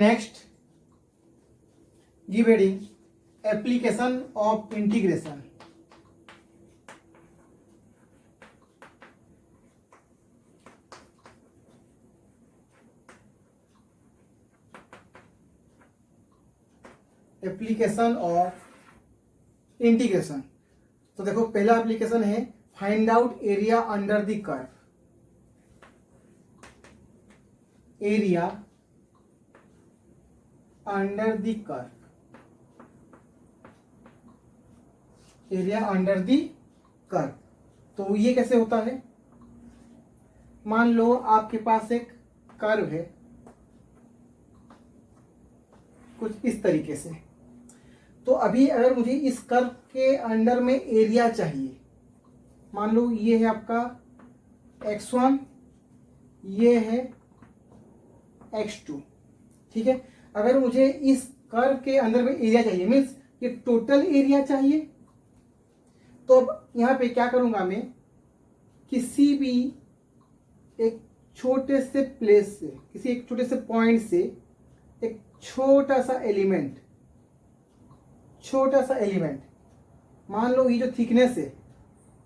Next give heading application of integration. Application of integration. तो देखो पहला एप्लीकेशन है find out area under the curve. Area under the curve, area under the curve. तो ये कैसे होता है? मान लो आपके पास एक कर्व है कुछ इस तरीके से। तो अभी अगर मुझे इस कर्व के अंडर में एरिया चाहिए, मान लो ये है आपका x1, ये है x2, ठीक है। अगर मुझे इस कर्व के अंदर में एरिया चाहिए, मीन्स ये टोटल एरिया चाहिए, तो अब यहाँ पे क्या करूंगा मैं, किसी भी एक छोटे से प्लेस से, किसी एक छोटे से पॉइंट से एक छोटा सा एलिमेंट, मान लो ये जो थिकनेस है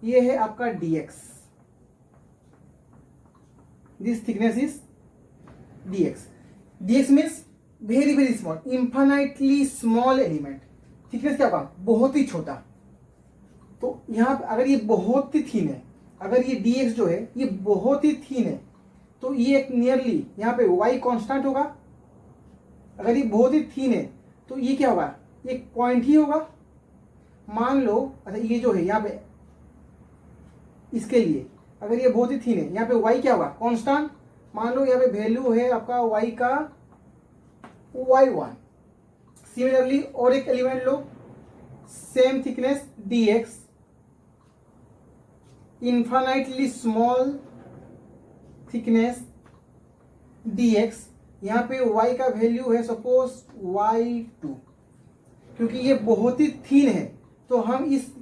ये है आपका dx, this thickness is dx means very very small, infinitely small element. Thickness क्या होगा? बहुत ही छोटा। तो यहाँ पे अगर ये बहुत ही थीन है, अगर ये dx जो है ये बहुत ही थीन है, तो ये एक नियरली यहाँ पे y कांस्टेंट होगा। अगर ये बहुत ही थीन है तो ये क्या होगा? एक पॉइंट ही होगा। मान लो अच्छा ये जो है यहाँ पे इसके लिए अगर ये बहुत ही थीन है, यहाँ पे y क्या होगा? कांस्टेंट। मान लो यहाँ पे वैल्यू है आपका y का y1। सिमिलरली और एक एलिमेंट लो, same thickness dx, infinitely small thickness dx, यहाँ पे y का वैल्यू है सपोज y2। क्योंकि ये बहुत ही थीन है तो हम इस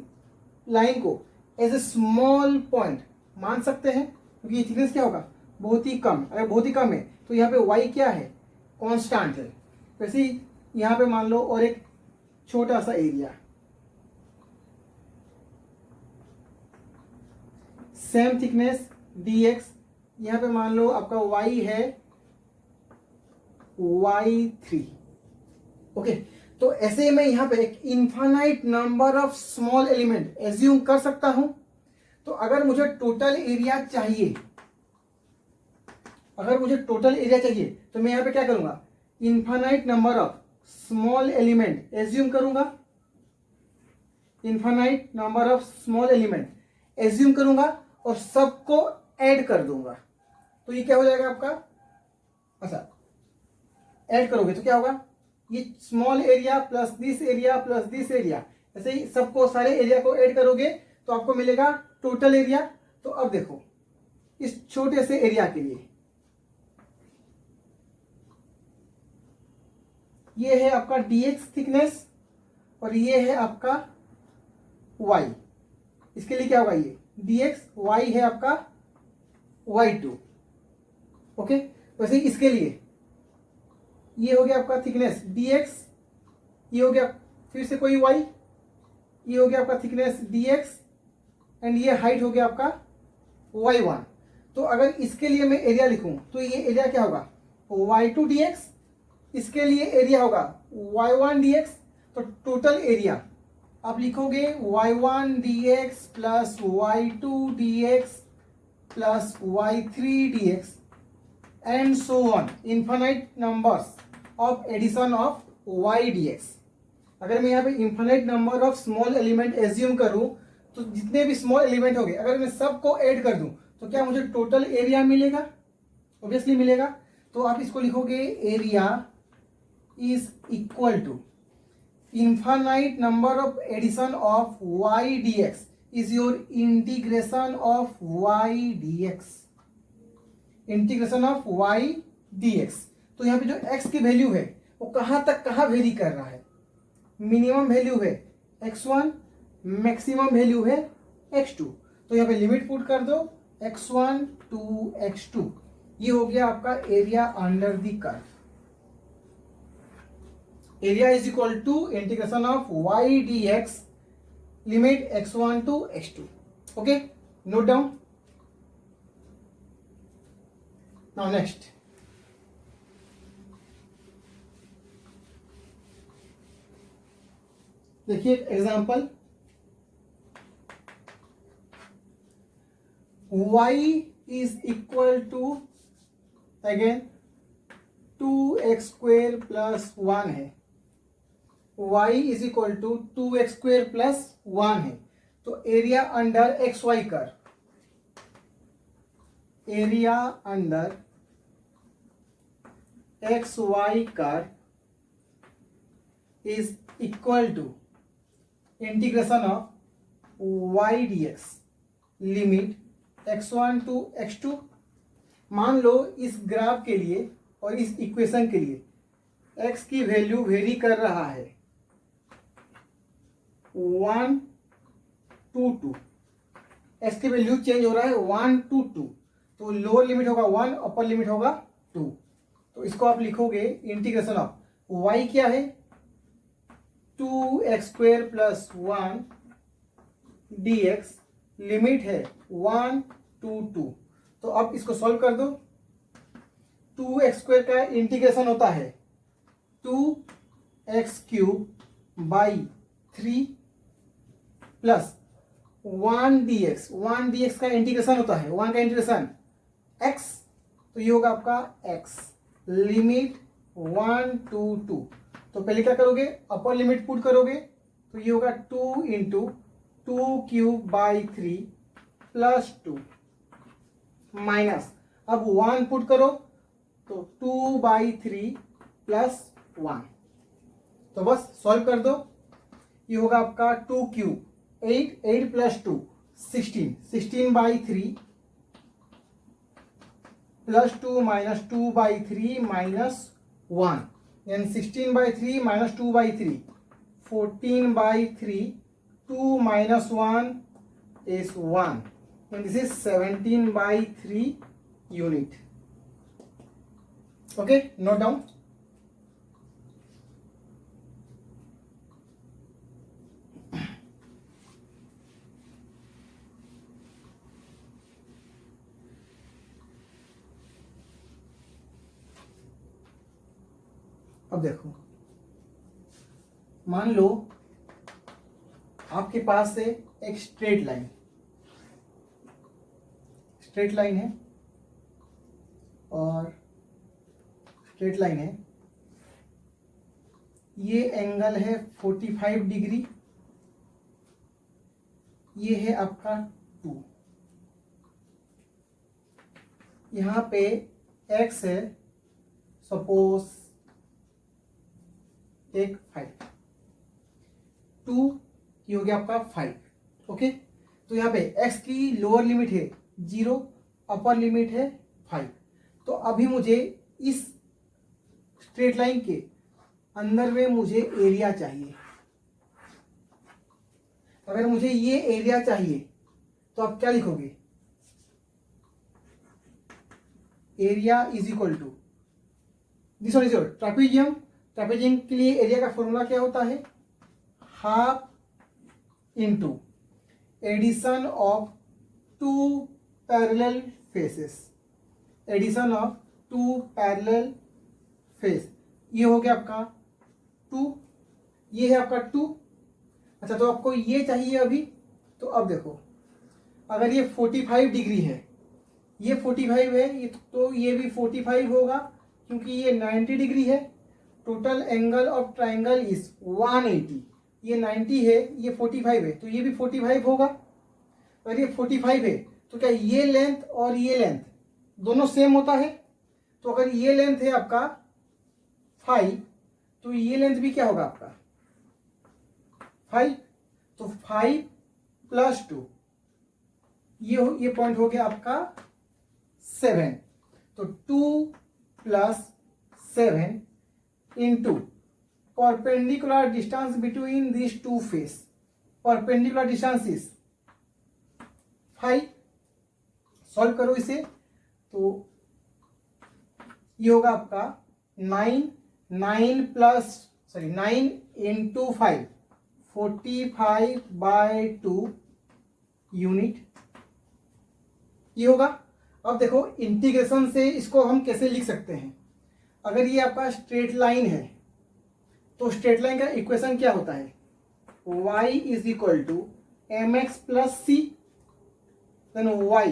लाइन को एज ए स्मॉल पॉइंट मान सकते हैं, क्योंकि ये थिकनेस क्या होगा? बहुत ही कम। अगर बहुत ही कम है तो यहाँ पे y क्या है? कांस्टेंट है। वैसे ही यहाँ पे मान लो और एक छोटा सा एरिया, सेम थिकनेस dx, यहाँ पे मान लो आपका y है y3। ओके, तो ऐसे मैं यहाँ पे एक infinite number of small element assume कर सकता हूं। तो अगर मुझे टोटल एरिया चाहिए, तो मैं यहाँ पे क्या करूंगा? Infinite number of small element assume करूंगा, और सबको ऐड कर दूंगा। तो ये क्या हो जाएगा आपका? अच्छा, ऐड करोगे तो क्या होगा? ये small area plus this area plus this area, ऐसे ही सबको, सारे एरिया को ऐड करोगे तो आपको मिलेगा टोटल एरिया। तो अब देखो इस छोटे से एरिया के लिए ये है आपका dx थिकनेस और ये है आपका y। इसके लिए क्या होगा? ये dx, y है आपका y2। ओके, वैसे इसके लिए ये हो गया आपका थिकनेस dx, ये हो गया फिर से कोई y, ये हो गया आपका थिकनेस dx, एंड ये हाइट हो गया आपका y1। तो अगर इसके लिए मैं एरिया लिखूं तो ये एरिया क्या होगा? y2 dx, इसके लिए एरिया होगा y1 dx। तो टोटल एरिया आप लिखोगे y1 dx plus y2 dx plus y3 dx and so on, infinite numbers of addition of y dx। अगर मैं यहाँ पे infinite number of small element assume करूं तो जितने भी स्मॉल एलिमेंट हो गए अगर मैं सबको ऐड कर दूं तो क्या मुझे टोटल एरिया मिलेगा? ऑब्वियसली मिलेगा। तो आप इसको लिखोगे area is equal to infinite number of addition of y dx is your integration of y dx, integration of y dx। तो यहाँ पे जो x की वैल्यू है वो कहाँ तक कहाँ वेरी कर रहा है? मिनिमम वैल्यू है x1, मैक्सिमम वैल्यू है x2। तो यहाँ पे लिमिट पुट कर दो x1 टू x2। ये हो गया आपका area under the curve. Area is equal to integration of y d x limit x1 to x2. Okay, note down. Now next, देखिए example. y is equal to again 2x square plus 1 है. y is equal to 2x square plus 1 है. तो area under x y curve, area under x y curve is equal to integration of y d x limit x1 to x2. मान लो इस graph के लिए और इस equation के लिए x की वैल्यू वेरी कर रहा है 1 to 2. x की वैल्यू चेंज हो रहा है 1 to 2. तो लोअर लिमिट होगा 1, अपर लिमिट होगा 2. तो इसको आप लिखोगे इंटीग्रेशन ऑफ y क्या है 2x square plus 1 dx limit है 1 to 2. तो अब इसको सॉल्व कर दो. 2x स्क्वेयर का इंटीग्रेशन होता है 2x cube by 3 plus 1 dx का इंटीग्रेशन होता है 1 का इंटीग्रेशन x. तो ये होगा आपका x लिमिट 1 to 2. तो पहले क्या करोगे, अपर लिमिट पुट करोगे. तो ये होगा 2 into 2 cube by 3 plus 2 minus, अब 1 पुट करो तो 2 बाई 3 प्लस 1. तो बस सॉल्व कर दो. ये होगा आपका 2 cube 8 plus 2 16 by 3 plus 2 minus 2 by 3 minus 1. यानी 16 by 3 minus 2 by 3 14 by 3 2 minus 1 is 1. And this is 17 by 3 unit. Okay, note down. अब देखो, मान लो आपके पास से एक स्ट्रेट लाइन है और स्ट्रेट लाइन है. ये एंगल है 45 डिग्री. ये है आपका 2. यहाँ पे x है सपोज एक 5. 2 ये हो गया आपका 5. ओके, तो यहाँ पे x की लोअर लिमिट है 0, अपर लिमिट है 5. तो अभी मुझे इस स्ट्रेट लाइन के अंदर में मुझे एरिया चाहिए. अगर मुझे ये एरिया चाहिए तो आप क्या लिखोगे, area is equal to this one is your trapezium. Trapezium के लिए एरिया का फॉर्मूला क्या होता है, half into addition of 2 parallel faces. Addition of 2 parallel face. ये हो गया आपका 2, ये है आपका 2. अच्छा, तो आपको ये चाहिए अभी. तो अब देखो, अगर ये 45 डिग्री है, ये 45 है, ये तो ये भी 45 होगा क्योंकि ये 90 डिग्री है. Total angle of triangle is 180. ये 90 है, ये 45 है, तो ये भी 45 होगा. अगर ये 45 है तो क्या ये लेंथ और ये लेंथ दोनों सेम होता है. तो अगर ये लेंथ है आपका 5 तो ये लेंथ भी क्या होगा आपका 5. तो 5 प्लस 2 ये पॉइंट हो गया आपका 7. तो 2 plus 7 into perpendicular distance between this 2 face. Perpendicular distance is 5. Solve करो इसे तो ये होगा आपका 9 प्लस सॉरी 9 इंटू 5 45/2 यूनिट ये होगा। अब देखो इंटीग्रेशन से इसको हम कैसे लिख सकते हैं। अगर ये आपका स्ट्रेट लाइन है तो स्ट्रेट लाइन का इक्वेशन क्या होता है, y is equal to M X plus C, then y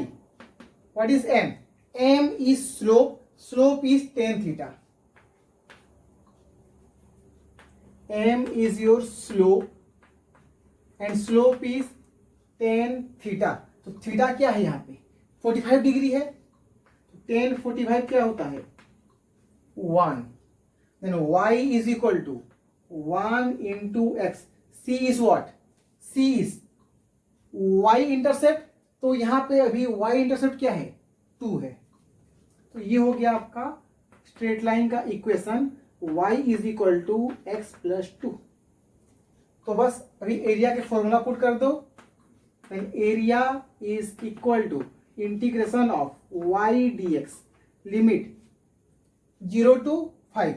what is m, m is slope, slope is tan theta, m is your slope and slope is tan theta. तो theta क्या है यहाँ पे 45 degree है, तो tan 45 क्या होता है 1, then y is equal to 1 into X, c is what, c is y intercept, तो यहां पे अभी y इंटरसेप्ट क्या है 2 है। तो ये हो गया आपका स्ट्रेट लाइन का equation y is equal to X plus 2। तो बस अभी एरिया के फॉर्मूला पुट कर दो, and area is equal to integration of y dx limit 0 to 5,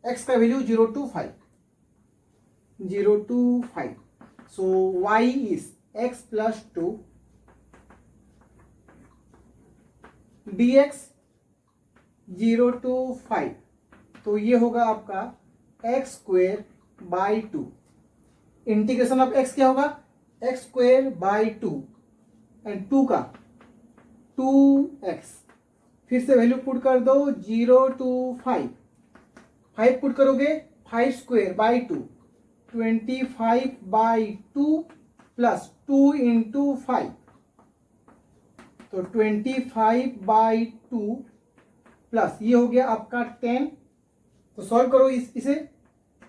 x का value 0 to 5, 0 to 5, so y is x plus 2 dx 0 to 5, तो ये होगा आपका x square by 2, integration of x क्या होगा x स्क्वेयर बाई 2 एंड 2 का 2x, फिर से वैल्यू पुट कर दो 0 to 5, 5 पुट करोगे 5 स्क्वेयर बाई 2 25/2 प्लस 2 इंटू 5, तो 25/2 प्लस ये हो गया आपका 10, तो सॉल्व करो इसे,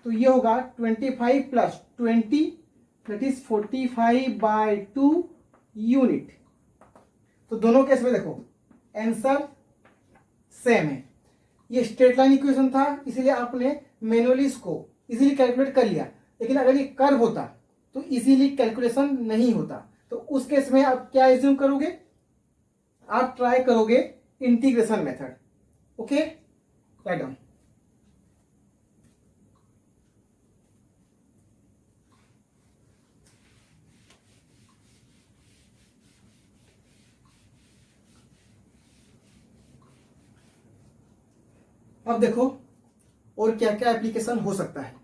तो ये होगा 25 प्लस 20 दैट इज 45/2 यूनिट। तो दोनों केस में देखो आंसर सेम है। ये स्ट्रेट लाइन इक्वेशन था इसीलिए आपने मैनुअली इसको इजीली कैलकुलेट कर लिया, लेकिन अगर ये कर्व होता तो इजीली कैलकुलेशन नहीं होता। तो उस केस में आप क्या एज्यूम करोगे, आप ट्राई करोगे integration method. Okay, write down. अब देखो और क्या क्या एप्लीकेशन हो सकता है।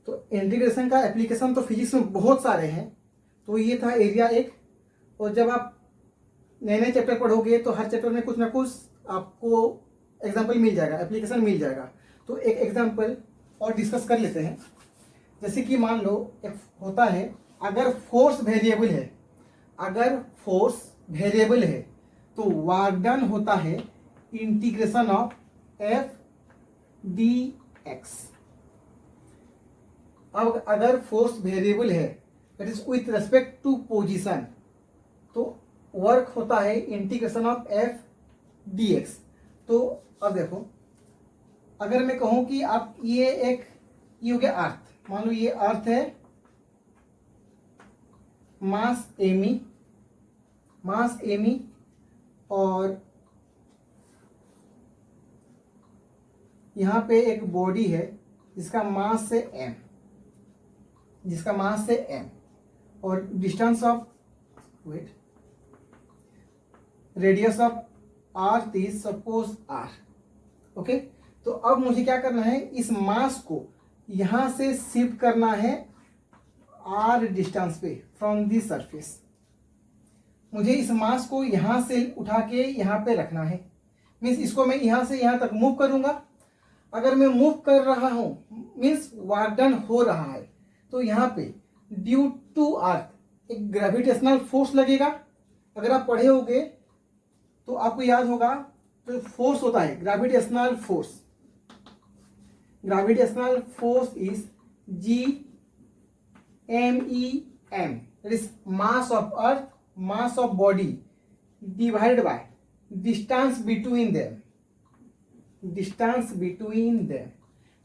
तो इंटीग्रेशन का एप्लीकेशन तो फिजिक्स में बहुत सारे हैं। तो ये था एरिया 1, और जब आप नए नए चैप्टर पढ़ोगे तो हर चैप्टर में कुछ ना कुछ आपको एग्जाम्पल मिल जाएगा, एप्लीकेशन मिल जाएगा। तो एक एग्जाम्पल और डिस्कस कर लेते हैं। जैसे कि मान लो एक होता है, अगर फोर्स वेरिएबल है, अगर फोर्स वेरिएबल है तो वर्क डन होता है integration of F D X. अब अगर फोर्स वेरिएबल है that is with respect to position, तो वर्क होता है integration of F D X. तो अब देखो अगर मैं कहूं कि आप ये हो गया अर्थ, मान लो ये अर्थ है, मास एमी और यहां पे एक बॉडी है जिसका मास है m, और distance of radius of earth is suppose r। Okay, तो अब मुझे क्या करना है, इस मास को यहां से शिफ्ट करना है r डिस्टेंस पे फ्रॉम दी सरफेस। मुझे इस मास को यहां से उठा के यहां पे रखना है, मीन्स इसको मैं यहां से यहां तक मूव करूंगा। अगर मैं मूव कर रहा हूं मीन्स वर्क डन हो रहा है, तो यहाँ पे ड्यू टू अर्थ एक ग्रेविटेशनल फोर्स लगेगा। अगर आप पढ़े होगे तो आपको याद होगा, तो फोर्स होता है gravitational force. Gravitational force is GMEM, that is mass of earth, mass of body divided by distance between them, distance between them.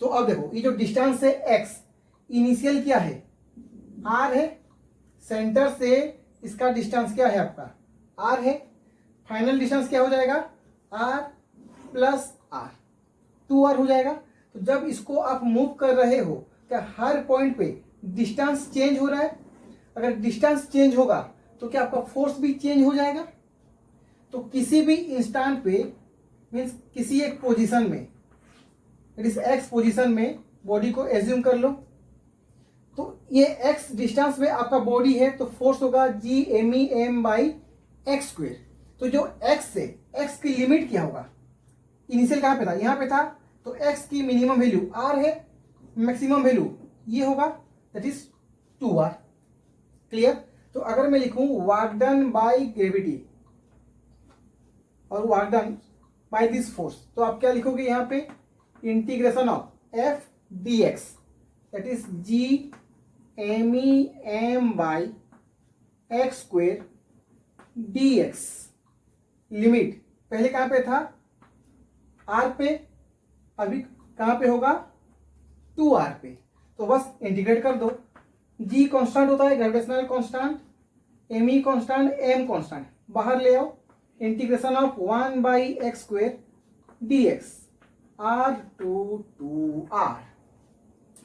तो अब देखो ये जो डिस्टेंस है x, इनिशियल क्या है r है, सेंटर से इसका डिस्टेंस क्या है आपका r है, फाइनल डिस्टेंस क्या हो जाएगा r प्लस r, 2r हो जाएगा। तो जब इसको आप मूव कर रहे हो क्या हर पॉइंट पे डिस्टेंस चेंज हो रहा है? अगर डिस्टेंस चेंज होगा तो क्या आपका फोर्स भी चेंज हो जाएगा? तो किसी भी इंस्टेंट पे मीन्स किसी एक पोजीशन में, इट इज एक्स पोजीशन में बॉडी को एज्यूम कर लो, तो ये एक्स डिस्टेंस में आपका बॉडी है तो फोर्स होगा G M E M by X square. तो जो एक्स से एक्स की लिमिट क्या होगा? इनिशियल कहाँ पे था? यहाँ पे था। तो एक्स की मिनिमम वैल्यू आर है, मैक्सिमम वैल्यू ये होगा, दैट इज 2r। क्लियर? तो अगर मैं लिखूं वर्क डन बाय ग्रेविटी और work done by this force, तो आप क्या लिखोगे यहाँ पे? Integration of F D X, that is G M E M by X square D x. Limit पहले कहाँ पे था? आर पे, अभी कहाँ पे होगा? 2r पे। तो बस इंटीग्रेट कर दो। g कांस्टेंट होता है, gravitational constant, M E constant, M constant, बाहर ले आओ। Integration of 1 by X square D X, R to 2r।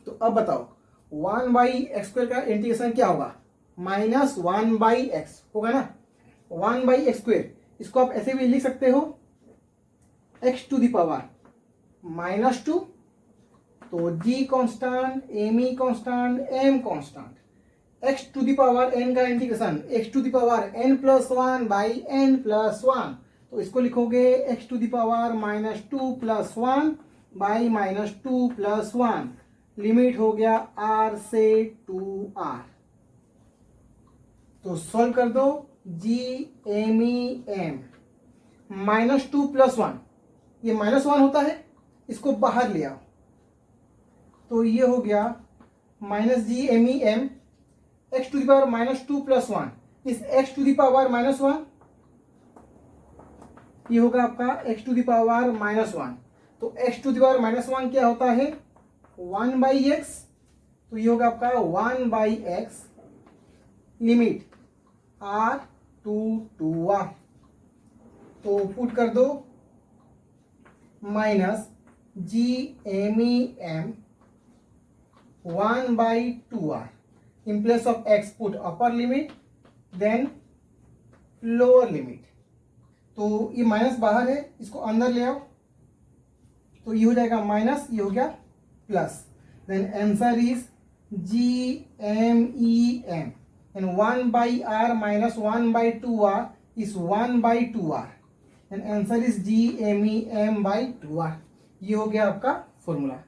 तो अब बताओ 1 बाई एक्स स्क्वेयर का इंटीग्रेशन क्या होगा? माइनस 1 बाई एक्स होगा ना। 1 बाई एक्स स्क्वेयर, इसको आप ऐसे भी लिख सकते हो एक्स टू द पावर -2। तो g constant, M E constant, M constant, x to the power n का integration x to the power n plus 1 by n plus 1। तो इसको लिखोगे x to the power -2 plus 1 by -2 plus 1। Limit हो गया r से 2r। तो solve कर दो। g M E M -2 plus 1, ये -1 होता है, इसको बाहर ले आओ। तो ये हो गया minus G M E M X to the power -2 plus 1, इस एक्स टू द पावर -1, ये होगा आपका एक्स टू द पावर -1। तो एक्स टू द पावर -1 क्या होता है? 1 बाई एक्स। तो ये होगा आपका 1 by X, limit r to 2r। तो पुट कर दो minus G M E M 1 by 2r, in place of x put upper limit then lower limit। तो ये माइनस बाहर है, इसको अंदर ले आओ। तो ये हो जाएगा माइनस, ये हो गया plus. Then answer is G M E M and 1 by R minus 1 by 2r is 1 by 2r and answer is G M E M by 2r। ये हो गया आपका फॉर्मूला।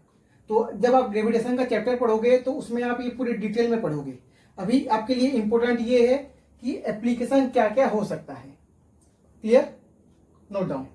तो जब आप ग्रेविटेशन का चैप्टर पढ़ोगे तो उसमें आप ये पूरे डिटेल में पढ़ोगे। अभी आपके लिए इंपॉर्टेंट ये है कि एप्लीकेशन क्या क्या हो सकता है। क्लियर? Note down.